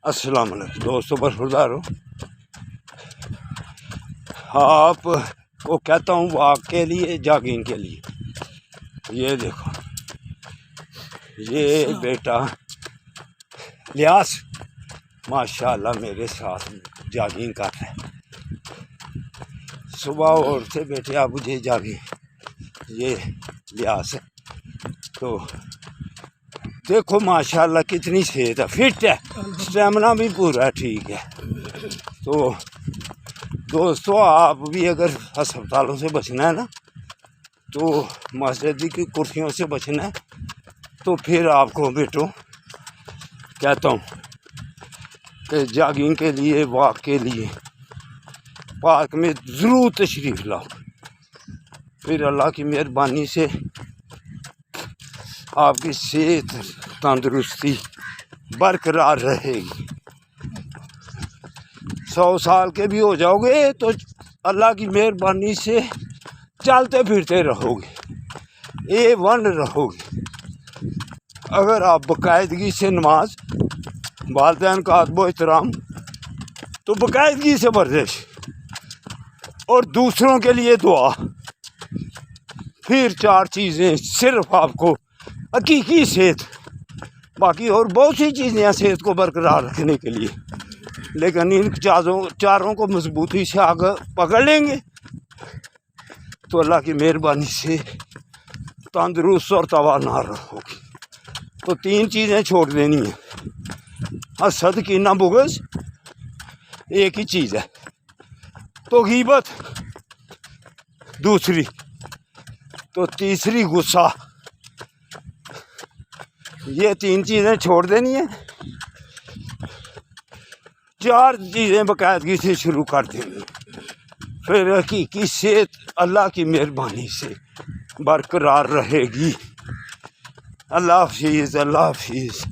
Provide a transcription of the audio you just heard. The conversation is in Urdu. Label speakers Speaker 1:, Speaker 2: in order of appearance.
Speaker 1: السلام علیکم دوستوں، برخوردار ہو. آپ کو کہتا ہوں واک کے لیے، جاگنگ کے لیے. یہ دیکھو، یہ بیٹا لیاس ماشاء اللہ میرے ساتھ جاگنگ کر رہا ہے. صبح اٹھتے بیٹے آپ مجھے جاگنگ، یہ لیاس ہے. تو دیکھو ماشاء اللہ کتنی صحت ہے، فٹ ہے، اسٹیمنا بھی پورا ٹھیک ہے. تو دوستو آپ بھی اگر ہسپتالوں سے بچنا ہے نا، تو مسجد کی کرسیوں سے بچنا ہے، تو پھر آپ کو بیٹو کہتا ہوں کہ جاگنگ کے لیے، واک کے لیے پارک میں ضرور تشریف لاؤ. پھر اللہ کی مہربانی سے آپ کی صحت تندرستی برقرار رہے گی. 100 سال کے بھی ہو جاؤ گے تو اللہ کی مہربانی سے چلتے پھرتے رہو گے، A1 رہو گے. اگر آپ باقاعدگی سے نماز، والدین کا ادب و احترام، تو باقاعدگی سے ورزش اور دوسروں کے لیے دعا، پھر 4 چیزیں صرف آپ کو حقیقی صحت. باقی اور بہت سی چیزیں ہیں صحت کو برقرار رکھنے کے لیے، لیکن ان چاروں کو مضبوطی سے آگے پکڑ لیں گے تو اللہ کی مہربانی سے تندرست اور توانا رہو گی. تو 3 چیزیں چھوڑ دینی ہیں. حسد، کینہ، بغض ایک ہی چیز ہے. تو غیبت دوسری، تو تیسری غصہ. یہ 3 چیزیں چھوڑ دینی ہیں، 4 چیزیں باقاعدگی سے شروع کر دینی. پھر حقیقی صحت اللہ کی مہربانی سے برقرار رہے گی. اللہ حافظ، اللہ حافظ.